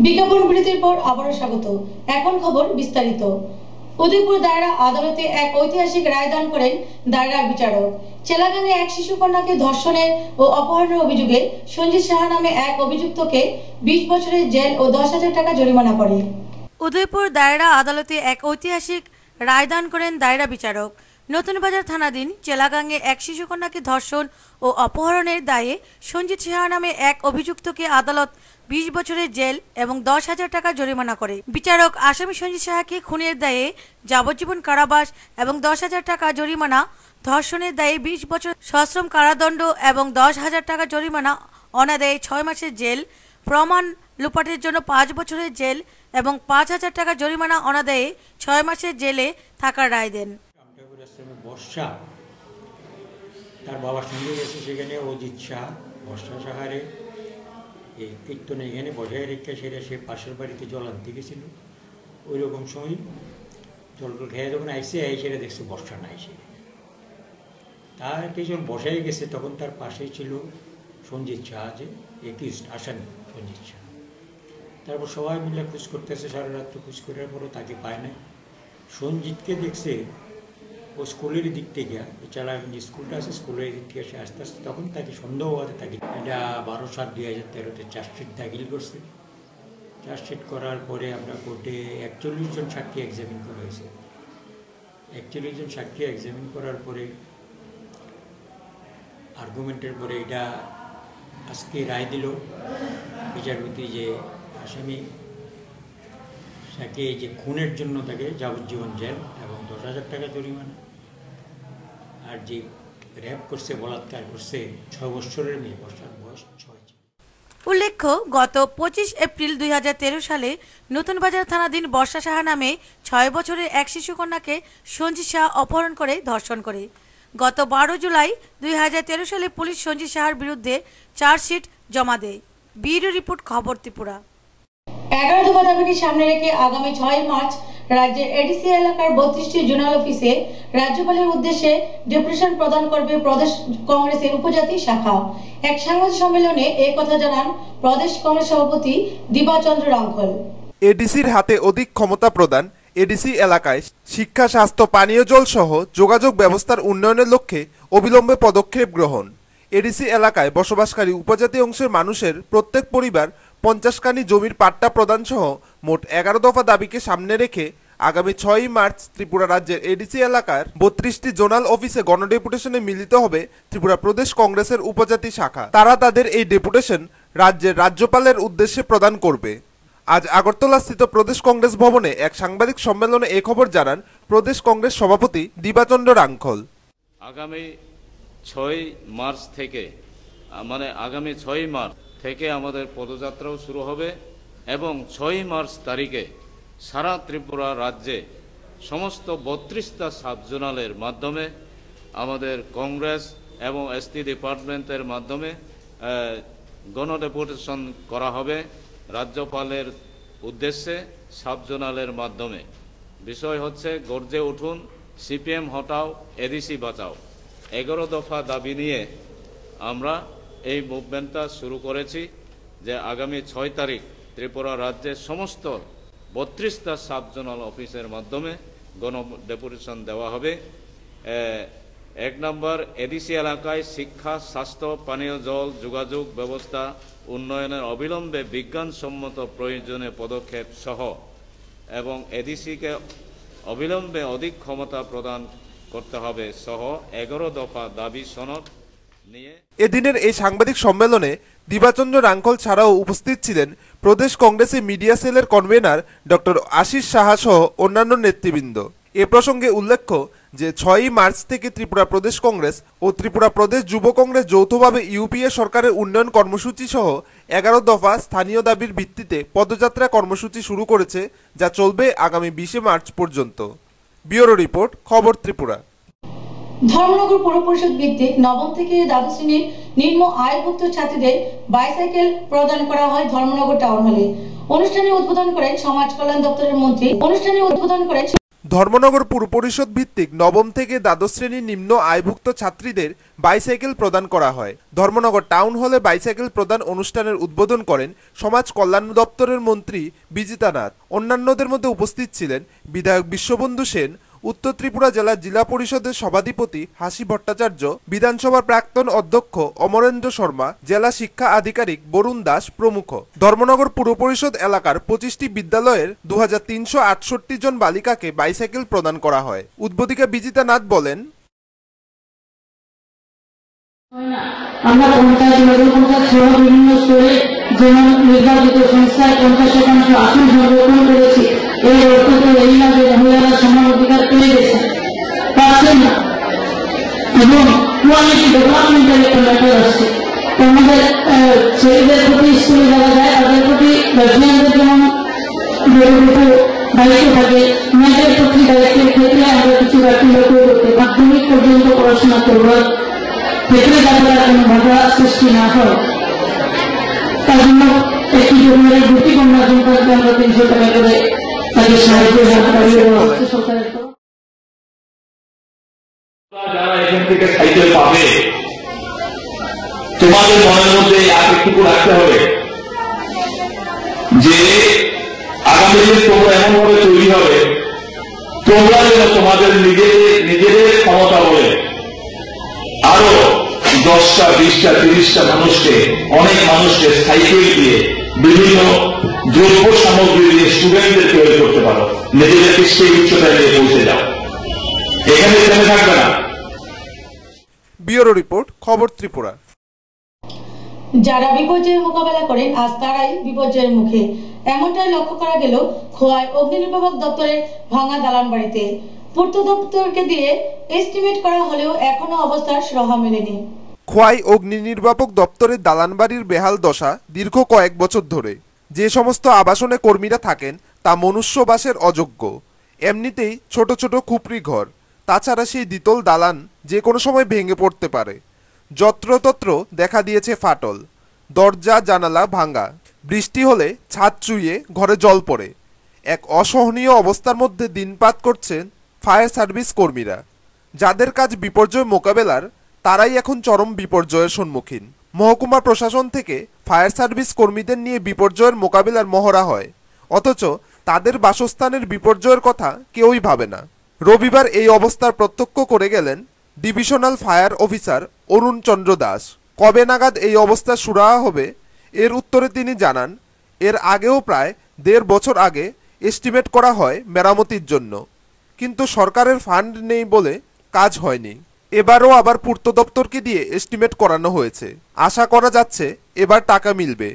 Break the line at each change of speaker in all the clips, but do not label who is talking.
বিজ্ঞাপন বিরতির পর আবারও স্বাগত। এখন খবর বিস্তারিত। উদয়পুর দায়রা আদালতে এক ঐতিহাসিক রায়দান করেন দায়রা বিচারক। চেলাগাঙ্গে এক শিশু কন্যাকে ধর্ষণের ও অপহরণের অভিযোগে সঞ্জিত সাহা নামে এক অভিযুক্তকে 20 বছরের জেল ও 10,000 টাকা জরিমানা করে।
উদয়পুর দায়রা আদালতে এক ঐতিহাসিক রায়দান করেন দায়রা বিচারক। নতুন বাজার থানাধীন চেলাগাঙ্গে এক শিশুকন্যাকে ধর্ষণ ও অপহরণের দায়ে সঞ্জিত সাহা নামে এক অভিযুক্তকে আদালত 20 বছরের জেল এবং 10,000 টাকা জরিমানা করে। বিচারক আসামি সঞ্জিত সাহাকে খুনের দায়ে যাবজ্জীবন কারাবাস এবং 10,000 টাকা জরিমানা, ধর্ষণের দায়ে 20 বছর সশ্রম কারাদণ্ড এবং 10,000 টাকা জরিমানা, অনাদায়ে 6 মাসের জেল, প্রমাণ লোপাটের জন্য 5 বছরের জেল এবং 5,000 টাকা জরিমানা, অনাদায়ে 6 মাসের জেলে থাকার রায় দেন।
বর্ষা তার বাবার সঙ্গে গেছে, সেখানে অজিত শাহ বর্ষা সাহারে এই কীর্তনে এখানে বসায় রেখে সেটা সে পাশের বাড়িতে জল আনতে গেছিল। ওই রকম সময় জল খেয়ে যখন আইসে সেটা দেখছে বর্ষা না এসে, তার যখন বসায় গেছে তখন তার পাশেই ছিল সঞ্জিত শাহ, যে একিউজড আসামি সঞ্জিত শাহ। তারপর সবাই মিলে খোঁজ করতেছে, সারা রাত্র খোঁজ করার পরও তাকে পায় না। সঞ্জিতকে দেখছে ও স্কুলের দিক থেকে, এছাড়া যে স্কুলটা আছে স্কুলের দিক থেকে সে আস্তে আস্তে, তখন তাকে সন্দেহ হওয়াতে তাকে এটা 12/7/2013-তে চার্জশিট দাখিল করছে। চার্জশিট করার পরে আমরা কোর্টে 41 জন সাক্ষী এক্সামিন করা হয়েছে। 41 জন সাক্ষী এক্সামিন করার পরে আর্গুমেন্টের পরে এটা আজকে রায় দিল বিচারপতি যে আসামি তাকে যে খুনের জন্য তাকে যাবজ্জীবন জেল এবং 10,000 টাকা জরিমানা, আর যে র্যাপ করছে, বলাৎকার করছে 6 বছরের মেয়ে, বর্ষার বয়স 6।
উল্লেখ্য, গত 25 এপ্রিল 2013 সালে নতুন বাজার থানাধীন বর্ষা সাহা নামে 6 বছরের এক শিশুকন্যাকে সঞ্জিত সাহা অপহরণ করে ধর্ষণ করে। গত 12 জুলাই 2013 সালে পুলিশ সঞ্জিত সাহার বিরুদ্ধে চার্জশিট জমা দেয়। ব্যুরো রিপোর্ট, খবর ত্রিপুরা।
11 দফা দাবিকে সামনে রেখে আগামী 6 মার্চ রাজ্যের এডিসি এলাকার 32টি জোনাল অফিসে রাজ্যপালের উদ্দেশ্যে ডেপুটেশন প্রদান করবে প্রদেশ কংগ্রেসের উপজাতি শাখা। এক সাংবাদিক সম্মেলনে এই কথা জানান প্রদেশ কংগ্রেস সভাপতি দিবাচন্দ্র রাঙ্খল।
এডিসির হাতে অধিক ক্ষমতা প্রদান, এডিসি এলাকায় শিক্ষা, স্বাস্থ্য, পানীয় জল সহ যোগাযোগ ব্যবস্থার উন্নয়নের লক্ষ্যে অবিলম্বে পদক্ষেপ গ্রহণ। এডিসি এলাকায় বসবাসকারী উপজাতি অংশের মানুষের প্রত্যেক পরিবার 50 কানি জমির পাট্টা প্রদান সহ মোট 11 দফা দাবিকে সামনে রেখে আগামী 6 মার্চ ত্রিপুরা রাজ্যের এডিসি এলাকার 32টি জোনাল অফিসে গণডেপুটেশনে মিলিত হবে ত্রিপুরা প্রদেশ কংগ্রেসের উপজাতি শাখা। তারা তাদের এই ডেপুটেশন রাজ্যের রাজ্যপালের উদ্দেশ্যে প্রদান করবে। আজ আগরতলাস্থিত প্রদেশ কংগ্রেস ভবনে এক সাংবাদিক সম্মেলনে এই খবর জানান প্রদেশ কংগ্রেস সভাপতি দিবাচন্দ্র রাঙ্খল।
আগামী 6 মার্চ থেকে, আগামী 6 মার্চ থেকে আমাদের পদযাত্রাও শুরু হবে এবং 6 মার্চ তারিখে সারা ত্রিপুরা রাজ্যে সমস্ত 32টা সাবজোনালের মাধ্যমে আমাদের কংগ্রেস এবং এসটি ডিপার্টমেন্টের মাধ্যমে গণডেপুটেশন করা হবে রাজ্যপালের উদ্দেশ্যে সাবজোনালের মাধ্যমে। বিষয় হচ্ছে গর্জে উঠুন, সিপিএম হটাও, এডিসি বাঁচাও। 11 দফা দাবি নিয়ে আমরা এই মুভমেন্টটা শুরু করেছি, যে আগামী 6 তারিখ ত্রিপুরা রাজ্যের সমস্ত 32টা সাবজোনাল অফিসের মাধ্যমে গণডেপুটেশন দেওয়া হবে। 1 নম্বর, এডিসি এলাকায় শিক্ষা, স্বাস্থ্য, পানীয় জল, যোগাযোগ ব্যবস্থা উন্নয়নের অবিলম্বে বিজ্ঞানসম্মত প্রয়োজনীয় পদক্ষেপ সহ এবং এডিসিকে অবিলম্বে অধিক ক্ষমতা প্রদান করতে হবে সহ 11 দফা দাবি সনদ নিয়ে
এদিনের এই সাংবাদিক সম্মেলনে দিবাচন্দ্র রাঙ্খল ছাড়াও উপস্থিত ছিলেন প্রদেশ কংগ্রেসের মিডিয়া সেলের কনভেনার ডক্টর আশিস সাহা সহ অন্যান্য নেতৃবৃন্দ। এ প্রসঙ্গে উল্লেখ্য যে 6 মার্চ থেকে ত্রিপুরা প্রদেশ কংগ্রেস ও ত্রিপুরা প্রদেশ যুব কংগ্রেস যৌথভাবে ইউপিএ সরকারের উন্নয়ন কর্মসূচি সহ 11 দফা স্থানীয় দাবির ভিত্তিতে পদযাত্রা কর্মসূচি শুরু করেছে, যা চলবে আগামী 20 মার্চ পর্যন্ত। ব্যুরো রিপোর্ট, খবর ত্রিপুরা।
ধর্মনগর পৌর পরিষদ ভিত্তিক নবম থেকে দ্বাদশ শ্রেণীর নিম্ন আয়ভুক্ত ছাত্রীদের বাইসাইকেল প্রদান করা হয় ধর্মনগর টাউন হলে। অনুষ্ঠানে উদ্বোধন করেন সমাজ কল্যাণ দপ্তরের মন্ত্রী।
ধর্মনগর পুর পরিষদ ভিত্তিক নবম থেকে দ্বাদশ শ্রেণীর নিম্ন আয়ভুক্ত ছাত্রীদের বাইসাইকেল প্রদান করা হয়। ধর্মনগর টাউন হলে বাইসাইকেল প্রদান অনুষ্ঠানের উদ্বোধন করেন সমাজ কল্যাণ দপ্তরের মন্ত্রী বিজিতা নাথ। অন্যান্যদের মধ্যে উপস্থিত ছিলেন বিধায়ক বিশ্ববন্ধু সেন, উত্তর ত্রিপুরা জেলা জিলা পরিষদের সভাধিপতি হাসি ভট্টাচার্য, বিধানসভার প্রাক্তন অধ্যক্ষ অমরেন্দ্র শর্মা, জেলা শিক্ষা আধিকারিক বরুণ দাস প্রমুখ। ধর্মনগর পুর পরিষদ এলাকার 25টি বিদ্যালয়ের 2368 জন বালিকাকে বাইসাইকেল প্রদান করা হয়। উদ্বোধিকা বিজিতা নাথ বলেন,
আমরা পঞ্চায়েত, নগর পঞ্চায়েত সহ বিভিন্ন স্তরে যেমন নির্বাচিত সংস্থায় 50% আসন সংরক্ষণ করেছি, এই অর্থ তো এই না যে মহিলারা সমান অধিকার পেয়ে গেছে, পাচ্ছেন না, এবং কোয়ালিটি ডেভেলপমেন্টের একটা ম্যাটার আসছে। আমাদের ছেলেদের প্রতি স্কুলে যারা যায় তাদের প্রতি গার্জিয়ানদের যেমন দায়িত্ব থাকে, মেয়েদের প্রতি দায়িত্বের ক্ষেত্রে আমরা কিছু ব্যক্তি লক্ষ্য করতে মাধ্যমিক পর্যন্ত পড়াশোনা করবার ক্ষেত্রে যাতে কোনো বাধা সৃষ্টি না হয়, তার জন্য একটি জমির দুটি কন্যা সন্তানকে আমরা 300 টাকা করে তাদের সাহায্য সরকারের।
যারা এখান থেকে সাইকেল পাবে, তোমাদের মনের মধ্যে একটুকু রাখতে হবে যে আগামী দিন তোমরা এমন ভাবে তৈরি হবে, তোমরা যেন তোমাদের নিজেদের ক্ষমতা বলে আরো 10টা 20টা 30টা মানুষকে, অনেক মানুষকে সাইকেল দিয়ে, বিভিন্ন দ্রব্য সামগ্রী দিয়ে স্টুডেন্টদের তৈরি করতে পারো, নিজেদেরকে সেই উচ্চতায় নিয়ে পৌঁছে যাও, এখানে থেমে থাকবে না।
ব্যুরো রিপোর্ট, খবর ত্রিপুরা।
যারা বিপর্যয়ের মোকাবেলা করেন আজ তারাই বিপর্যয়ের মুখে, এমনটাই লক্ষ্য করা গেল খোয়াই অগ্নি নির্বাপক দপ্তরের ভাঙা দালান বাড়িতে। পূর্ত দপ্তরকে দিয়ে এস্টিমেট করা হলেও এখনো অবস্থার সুরাহা মেলেনি।
খোয়াই অগ্নি নির্বাপক দপ্তরের দালান বাড়ির বেহাল দশা দীর্ঘ কয়েক বছর ধরে। যে সমস্ত আবাসনে কর্মীরা থাকেন তা মনুষ্যবাসের অযোগ্য। এমনিতেই ছোট ছোট খুপড়ি ঘর, তাছাড়া সেই দ্বিতল দালান যে কোনো সময় ভেঙে পড়তে পারে। যত্রতত্র দেখা দিয়েছে ফাটল, দরজা জানালা ভাঙা, বৃষ্টি হলে ছাদ চুইয়ে ঘরে জল পড়ে। এক অসহনীয় অবস্থার মধ্যে দিনপাত করছেন ফায়ার সার্ভিস কর্মীরা। যাদের কাজ বিপর্যয় মোকাবেলার, তারাই এখন চরম বিপর্যয়ের সম্মুখীন। মহকুমা প্রশাসন থেকে ফায়ার সার্ভিস কর্মীদের নিয়ে বিপর্যয়ের মোকাবিলার মহড়া হয়, অথচ তাদের বাসস্থানের বিপর্যয়ের কথা কেউই ভাবে না। রবিবার এই অবস্থার প্রত্যক্ষ করে গেলেন ডিভিশনাল ফায়ার অফিসার অরুণ চন্দ্র দাস। কবে নাগাদ এই অবস্থা সুরাহা হবে, এর উত্তরে তিনি জানান, এর আগেও প্রায় 1.5 বছর আগে এস্টিমেট করা হয় মেরামতির জন্য, কিন্তু সরকারের ফান্ড নেই বলে কাজ হয়নি। এবারও আবার পূর্ত দপ্তরকে দিয়ে এস্টিমেট করানো হয়েছে। আশা করা যাচ্ছে এবার টাকা মিলবে।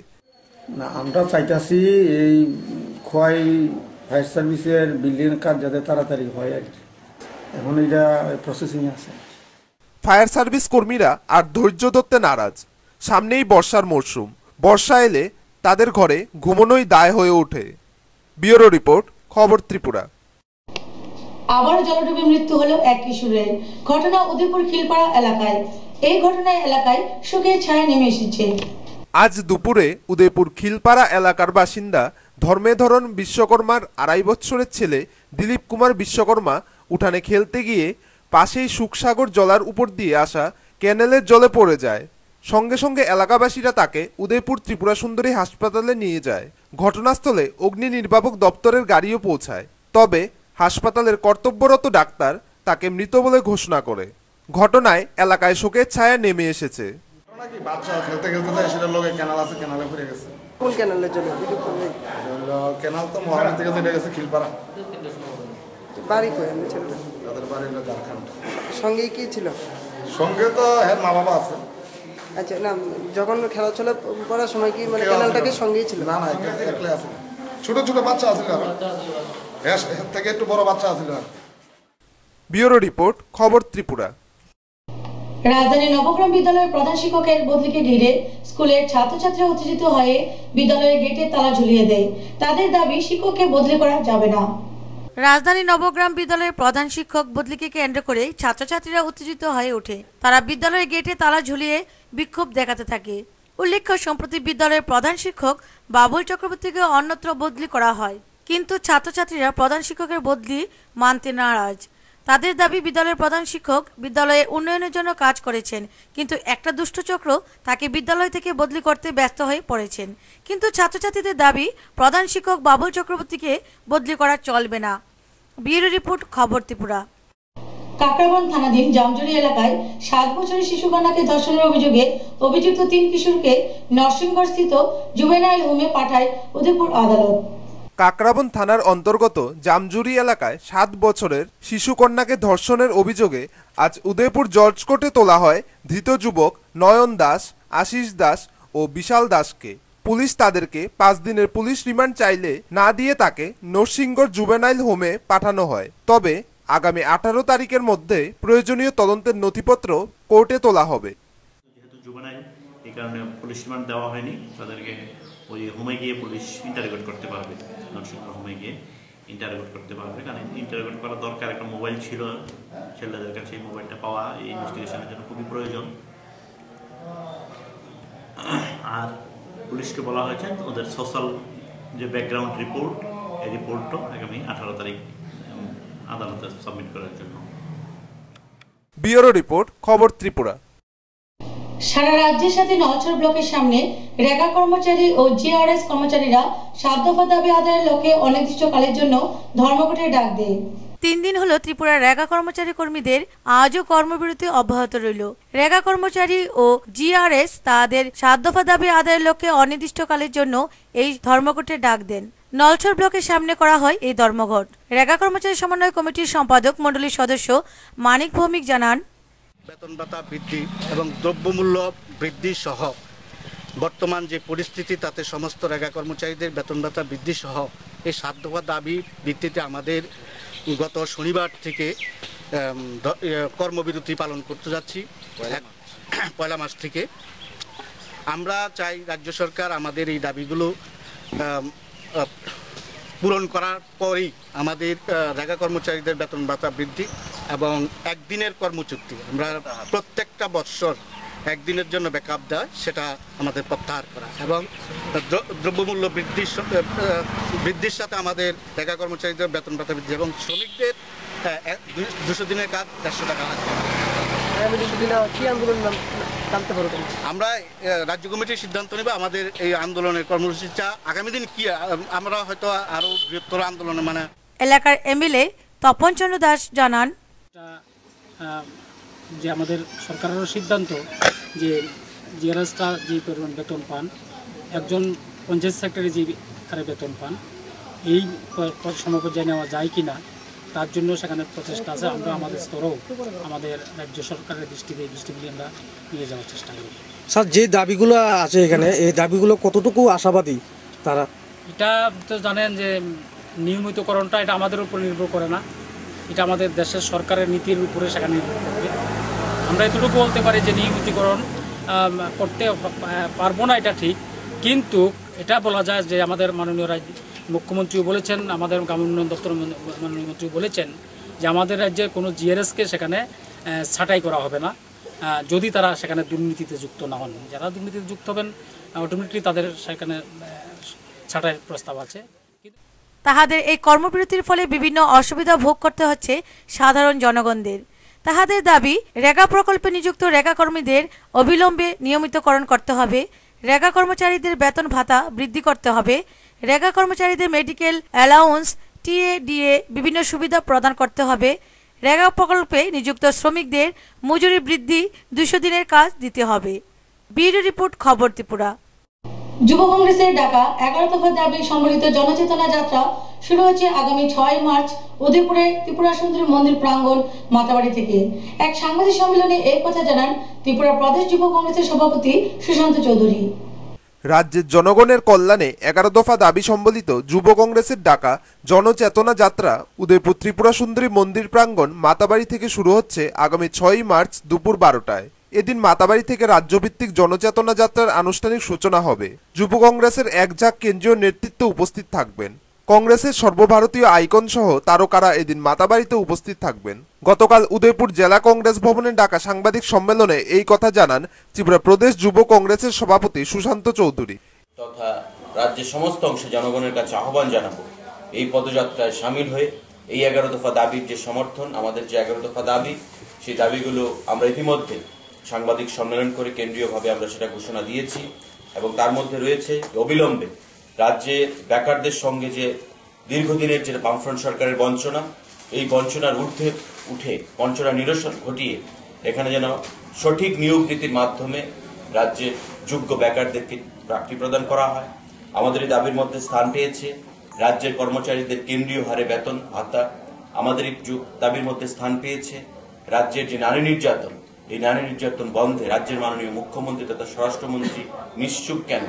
না, আমরা চাইতেছি এই খোয়াই ফায়ার সার্ভিসের বিল্ডিং কাজ যাতে তাড়াতাড়ি হয় আর কি, এখন এটা প্রসেসিং আছে।
ফায়ার সার্ভিস কর্মীরা আর ধৈর্য ধরতে নারাজ। সামনেই বর্ষার মরশুম, বর্ষা এলে তাদের ঘরে ঘুমানোই দায় হয়ে ওঠে। ব্যুরো রিপোর্ট, খবর ত্রিপুরা।
আবারও জলডুবে মৃত্যু হলো এক কিশোরের। ঘটনা উদয়পুর খিলপাড়া এলাকায়। এই ঘটনায় এলাকায় শোকের ছায়া নেমে এসেছে।
আজ দুপুরে উদয়পুর খিলপাড়া এলাকার বাসিন্দা ধর্মেধরন বিশ্বকর্মার 2.5 বছরের ছেলে দিলীপ কুমার বিশ্বকর্মা উঠানে খেলতে গিয়ে পাশেই সুখসাগর জলার উপর দিয়ে আসা ক্যানেলের জলে পড়ে যায়। সঙ্গে সঙ্গে এলাকাবাসীরা তাকে উদয়পুর ত্রিপুরা সুন্দরী হাসপাতালে নিয়ে যায়। ঘটনাস্থলে অগ্নি নির্বাপক দপ্তরের গাড়িও পৌঁছায়, তবে হাসপাতালের কর্তব্যরত ডাক্তার তাকে মৃত বলে ঘোষণা করে। ঘটনায় এলাকায় শোকের ছায়া নেমে এসেছে।
বাচ্চা খেলতে খেলতে সেটার লোকে ক্যানাল আছে, ক্যানালে পড়ে গেছে।
কোন ক্যানেলের জন্য?
ক্যানাল তো মহারানী থেকে চলে গেছে খিলপাড়া।
বাড়ি কই আমি ছেলেটা?
তাদের বাড়ি হলো ঝাড়খণ্ড।
সঙ্গে কি ছিল?
সঙ্গে তো হ্যাঁ মা বাবা আছে।
আচ্ছা, না যখন খেলাধুলা করার সময় কি মানে ক্যানেলটাকে সঙ্গেই ছিল?
না না, একলা আছে, ছোট ছোট বাচ্চা আছে, এর থেকে একটু বড় বাচ্চা আছে।
ব্যুরো রিপোর্ট, খবর ত্রিপুরা।
রাজধানী নবগ্রাম বিদ্যালয়ের প্রধান শিক্ষকের বদলিকে ঘিরে স্কুলের ছাত্রছাত্রীরা উত্তেজিত হয়ে বিদ্যালয়ের গেটে তালা ঝুলিয়ে দেয়। তাদের দাবি শিক্ষককে বদলি করা যাবে না।
রাজধানী নবগ্রাম বিদ্যালয়ের প্রধান শিক্ষক বদলিকে কেন্দ্র করে ছাত্রছাত্রীরা উত্তেজিত হয়ে ওঠে। তারা বিদ্যালয়ের গেটে তালা ঝুলিয়ে বিক্ষোভ দেখাতে থাকে। উল্লেখ্য, সম্প্রতি বিদ্যালয়ের প্রধান শিক্ষক বাবুল চক্রবর্তীকে অন্যত্র বদলি করা হয়, কিন্তু ছাত্রছাত্রীরা প্রধান শিক্ষকের বদলি মানতে নারাজ। তাদের দাবি, বিদ্যালয়ের প্রধান শিক্ষক বিদ্যালয়ের উন্নয়নের জন্য কাজ করেছেন, কিন্তু একটা দুষ্ট চক্র তাকে বিদ্যালয় থেকে বদলি করতে ব্যস্ত হয়ে পড়েছেন। কিন্তু ছাত্রছাত্রীদের দাবি, প্রধান শিক্ষক বাবুল চক্রবর্তীকে বদলি করা চলবে না। ব্যুরো রিপোর্ট, খবর ত্রিপুরা।
কাকরাবন থানাধীন জামজুরি এলাকায় 7 বছরের শিশুকন্যাকে ধর্ষণের অভিযোগে অভিযুক্ত 3 কিশোরকে নরসিংগড় স্থিত জুভেনাইল হোমে পাঠায় উদয়পুর আদালত।
কাকরাবন থানার অন্তর্গত জামজুরি এলাকায় 7 বছরের শিশুকন্যাকে ধর্ষণের অভিযোগে আজ উদয়পুর জর্জ কোর্টে তোলা হয় ধৃত যুবক নয়ন দাস, আশিস দাস ও বিশাল দাসকে। পুলিশ তাদেরকে 5 দিনের পুলিশ রিমান্ড চাইলে না দিয়ে তাকে নরসিংগড় জুভেনাইল হোমে পাঠানো হয়। তবে আগামী 18 তারিখের মধ্যে প্রয়োজনীয় তদন্তের নথিপত্র কোর্টে তোলা হবে।
যেহেতু জুভেনাইল, এই কারণে পুলিশ রিমান্ড দেওয়া হয়নি। তাদেরকে ওই হোমে গিয়ে পুলিশ ইন্টারোগেট করতে পারবে, নরসিংগড় হোমে গিয়ে ইন্টারোগেট করতে পারবে। কারণ ইন্টারোগেট করার দরকার, একটা মোবাইল ছিল ছেলেদের কাছে, এই মোবাইলটা পাওয়া এই ইনভেস্টিগেশনের জন্য খুবই প্রয়োজন। আর পুলিশকে বলা হয়েছে ওদের সোশ্যাল যে ব্যাকগ্রাউন্ড রিপোর্ট, এই রিপোর্টও আগামী 18 তারিখ আদালতে সাবমিট করার জন্য।
ব্যুরো রিপোর্ট, খবর ত্রিপুরা।
সারা রাজ্যের সাথে নলছড় ব্লকের সামনে রেগা কর্মচারী ও জিআরএস কর্মচারীরা 7 দফা দাবি আদায়ের লক্ষ্যে অনির্দিষ্টকালের জন্য ধর্মঘটের ডাক দেয়।
3 দিন হলো ত্রিপুরার রেগা কর্মচারী কর্মীদের আজও কর্মবিরতি অব্যাহত রইল। রেগা কর্মচারী ও জিআরএস তাদের 7 দফা দাবি আদায়ের লক্ষ্যে অনির্দিষ্টকালের জন্য এই ধর্মঘটের ডাক দেন। নলছড় ব্লকের সামনে করা হয় এই ধর্মঘট। রেগা কর্মচারী সমন্বয় কমিটির সম্পাদক মণ্ডলীর সদস্য মানিক ভৌমিক জানান,
বেতন ভাতা বৃদ্ধি এবং দ্রব্যমূল্য বৃদ্ধি সহ বর্তমান যে পরিস্থিতি, তাতে সমস্ত রেগা কর্মচারীদের বেতন ভাতা বৃদ্ধি সহ এই 7 দফা দাবি ভিত্তিতে আমাদের গত শনিবার থেকে কর্মবিরতি পালন করতে যাচ্ছি, 1 মাস থেকে। আমরা চাই রাজ্য সরকার আমাদের এই দাবিগুলো পূরণ করার পরেই আমাদের রেগা কর্মচারীদের বেতন ভাতা বৃদ্ধি এবং একদিনের কর্মচুক্তি, আমরা প্রত্যেকটা বৎসর একদিনের জন্য ব্যাকআপ দেয়, সেটা আমাদের প্রত্যাহার করা এবং দ্রব্যমূল্য বৃদ্ধির সাথে আমাদের রেগা কর্মচারীদের বেতন ভাতা বৃদ্ধি এবং শ্রমিকদের 200 দিনের কাজ 150 টাকা লাগবে। আমরা রাজ্য কমিটির সিদ্ধান্ত নেব আমাদের এই আন্দোলনের কর্মসূচিটা আগামী দিন কি, আমরা হয়তো আরো বৃহত্তর আন্দোলনে মানে।
এলাকার এমএলএ তপন চন্দ্র দাস জানান,
যে আমাদের সরকারের সিদ্ধান্ত যে জিআরএসটা যে পরিমাণ বেতন পান, একজন পঞ্চায়েত সেক্রেটারি যে হারে বেতন পান, এই সমপর্যায়ে নেওয়া যায় কিনা তার জন্য সেখানে প্রচেষ্টা আছে। আমরা আমাদের স্তরেও আমাদের রাজ্য সরকারের দৃষ্টিতে আমরা নিয়ে যাওয়ার চেষ্টা করি।
স্যার, যে দাবিগুলো আছে এখানে, এই দাবিগুলো কতটুকু আশাবাদী তারা?
এটা তো জানেন যে নিয়মিতকরণটা এটা আমাদের উপর নির্ভর করে না, এটা আমাদের দেশের সরকারের নীতির উপরে সেখানে নির্ভর করবে। আমরা এতটুকু বলতে পারি যে নিয়মিতকরণ করতে পারবো না, এটা ঠিক, কিন্তু এটা বলা যায় যে আমাদের মাননীয় মুখ্যমন্ত্রীও বলেছেন, আমাদের গ্রাম উন্নয়ন দপ্তর মাননীয় মন্ত্রী বলেছেন যে আমাদের রাজ্যে কোনো জিআরএসকে সেখানে ছাঁটাই করা হবে না যদি তারা সেখানে দুর্নীতিতে যুক্ত না হন। যারা দুর্নীতিতে যুক্ত হবেন অটোমেটিকলি তাদের সেখানে ছাঁটাইয়ের প্রস্তাব আছে।
তাহাদের এই কর্মবিরতির ফলে বিভিন্ন অসুবিধা ভোগ করতে হচ্ছে সাধারণ জনগণদের। তাহাদের দাবি, রেগা প্রকল্পে নিযুক্ত রেগা কর্মীদের অবিলম্বে নিয়মিতকরণ করতে হবে, রেগা কর্মচারীদের বেতন ভাতা বৃদ্ধি করতে হবে, রেগা কর্মচারীদের মেডিকেল অ্যালাউন্স, টিএডিএ বিভিন্ন সুবিধা প্রদান করতে হবে, রেগা প্রকল্পে নিযুক্ত শ্রমিকদের মজুরি বৃদ্ধি, 200 দিনের কাজ দিতে হবে। ব্যুরো রিপোর্ট, খবর ত্রিপুরা।
যুব কংগ্রেসের ডাকা 11 দফা দাবি সম্বলিত জনচেতনা যাত্রা শুরু হচ্ছে আগামী 6 মার্চ উদয়পুরে ত্রিপুরা সুন্দরী মন্দির প্রাঙ্গণ মাতাবাড়ি থেকে। এক সাংবাদিক সম্মেলনে এই কথা জানান ত্রিপুরা প্রদেশ যুব কংগ্রেসের সভাপতি সুশান্ত চৌধুরী।
রাজ্যের জনগণের কল্যাণে 11 দফা দাবি সম্বলিত যুব কংগ্রেসের ডাকা জনচেতনা যাত্রা উদয়পুর ত্রিপুরা সুন্দরী মন্দির প্রাঙ্গণ মাতাবাড়ি থেকে শুরু হচ্ছে আগামী 6 মার্চ দুপুর 12টায়। এদিন মাতাবাড়ি থেকে রাজ্যভিত্তিক জনচেতনা যাত্রার আনুষ্ঠানিক সূচনা হবে। যুব কংগ্রেসের এক ঝাঁক কেন্দ্রীয় নেতৃত্ব উপস্থিত থাকবেন। কংগ্রেসের সর্বভারতীয় আইকন সহ তারকারা এদিন মাতাবাড়িতে উপস্থিত থাকবেন। গতকাল উদয়পুর জেলা কংগ্রেস ভবনে ডাকা সাংবাদিক সম্মেলনে এই কথা জানান ত্রিপুরা প্রদেশ যুব কংগ্রেসের সভাপতি সুশান্ত চৌধুরী।
তথা রাজ্যের সমস্ত অংশে জনগণের কাছে আহ্বান জানাবো এই পদযাত্রায় সামিল হয়ে এই 11 দফা দাবির যে সমর্থন, আমাদের যে 11 দফা দাবি, সেই দাবিগুলো আমরা ইতিমধ্যে সাংবাদিক সম্মেলন করে কেন্দ্রীয়ভাবে আমরা সেটা ঘোষণা দিয়েছি এবং তার মধ্যে রয়েছে অবিলম্বে রাজ্যের বেকারদের সঙ্গে যে দীর্ঘদিনের যে বামফ্রন্ট সরকারের বঞ্চনা, এই বঞ্চনার ঊর্ধ্বে উঠে বঞ্চনা নিরসন ঘটিয়ে এখানে যেন সঠিক নিয়োগ নীতির মাধ্যমে রাজ্যের যোগ্য বেকারদেরকে চাকরি প্রদান করা হয়। আমাদের এই দাবির মধ্যে স্থান পেয়েছে রাজ্যের কর্মচারীদের কেন্দ্রীয় হারে বেতন ভাতা। আমাদের এই দাবির মধ্যে স্থান পেয়েছে রাজ্যের যে নারী নির্যাতন, এই নারী নির্যাতন বন্ধে রাজ্যের মাননীয় মুখ্যমন্ত্রী তথা স্বরাষ্ট্রমন্ত্রী নিশ্চুপ কেন,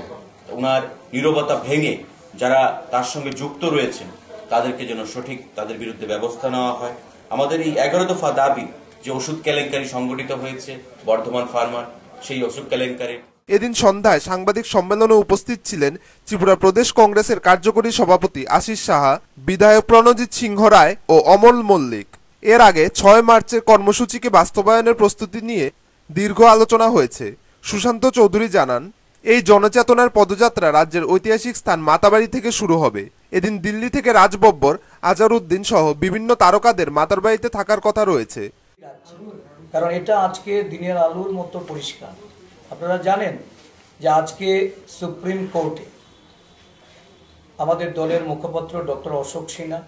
ওনার নীরবতা ভেঙে যারা তার সঙ্গে যুক্ত রয়েছেন তাদেরকে যেন সঠিক তাদের বিরুদ্ধে ব্যবস্থা নেওয়া হয়। আমাদের এই 11 দফা দাবি, যে ওষুধ কেলেঙ্কারি সংগঠিত হয়েছে বর্ধমান ফার্মার, সেই ওষুধ কেলেঙ্কারি।
এদিন সন্ধ্যায় সাংবাদিক সম্মেলনে উপস্থিত ছিলেন ত্রিপুরা প্রদেশ কংগ্রেসের কার্যকরী সভাপতি আশিস সাহা, বিধায়ক প্রণজিৎ সিংহ রায় ও অমল মল্লিক। এর আগে 6 মার্চের কর্মসূচিকে বাস্তবায়নের প্রস্তুতি নিয়ে দীর্ঘ আলোচনা হয়েছে। সুশান্ত চৌধুরী জানান, এই জনচেতনার পদযাত্রা রাজ্যের ঐতিহাসিক স্থান মাতাবাড়ি থেকে শুরু হবে। এদিন দিল্লি থেকে রাজবব্বর, আজহারউদ্দিন সহ বিভিন্ন তারকাদের মাতারবাড়িতে থাকার কথা রয়েছে।
কারণ এটা আজকে দিনের আলোর মতো পরিষ্কার। আপনারা জানেন যে আজকে সুপ্রিম কোর্টে আমাদের দলের মুখপাত্র ডক্টর অশোক সিনহা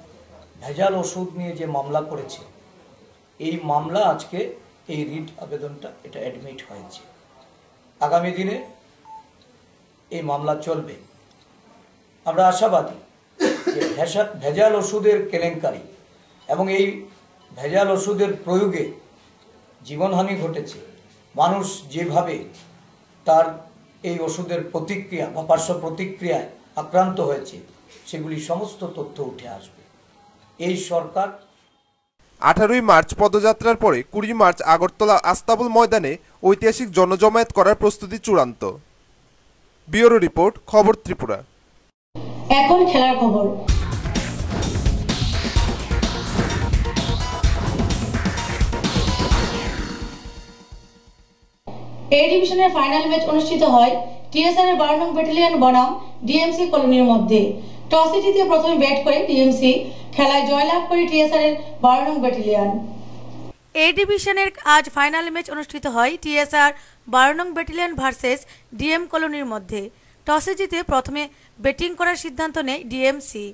ভেজাল ওষুধ নিয়ে যে মামলা করেছে, এই মামলা আজকে এই রিট আবেদনটা এটা অ্যাডমিট হয়েছে। আগামী দিনে এই মামলা চলবে। আমরা আশাবাদী যে ভেজাল ওষুধের কেলেঙ্কারি এবং এই ভেজাল ওষুধের প্রয়োগে জীবনহানি ঘটেছে, মানুষ যেভাবে তার এই ওষুধের প্রতিক্রিয়া বা পার্শ্ব প্রতিক্রিয়ায় আক্রান্ত হয়েছে, সেগুলি সমস্ত তথ্য উঠে আসবে। এই সরকার
18ই মার্চ পদযাত্রার পরে 20 মার্চ আগরতলা আস্তাবল ময়দানে ঐতিহাসিক জনজমায়েত করার প্রস্তুতি চূড়ান্ত। ব্যুরো রিপোর্ট, খবর ত্রিপুরা।
এখন খেলার খবর। এ ডিভিশনের ফাইনাল ম্যাচ অনুষ্ঠিত হয় টিএসআর এর 12 নং ব্যাটালিয়ন বনাম ডিএমসি কলোনির মধ্যে। টসে জিতে প্রথমে ব্যাট করে ডিএমসি, খেলায় জয়লাভ করে টিএসআর এর 12 নং ব্যাটালিয়ন।
এ ডিভিশনের আজ ফাইনাল ম্যাচ অনুষ্ঠিত হয় টিএসআর 12 নং ব্যাটালিয়ন ভার্সেস ডিএম কলোনির মধ্যে। টসে জিতে প্রথমে ব্যাটিং করার সিদ্ধান্ত নেয় ডিএমসি।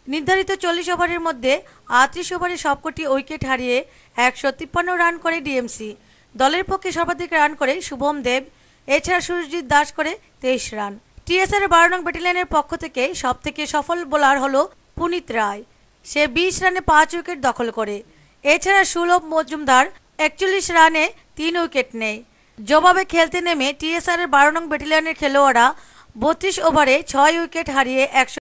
নির্ধারিত 40 ওভারের মধ্যে 38 ওভারে সবকটি উইকেট হারিয়ে 153 রান করে ডিএমসি। দলের পক্ষে সর্বাধিক রান করে শুভম দেব, এছাড়া সুরজিৎ দাস করে 23 রান। টিএসআর 12 নং ব্যাটালিয়নের পক্ষ থেকে সবথেকে সফল বোলার হলো পুনিত রায়, সে 20 রানে 5 উইকেট দখল করে। এছাড়া সুলভ মজুমদার 41 রানে 3 উইকেট নেয়। জবাবে খেলতে নেমে টিএসআর 12 নং ব্যাটালিয়নের খেলোয়াড়রা 32 ওভারে 6 উইকেট হারিয়ে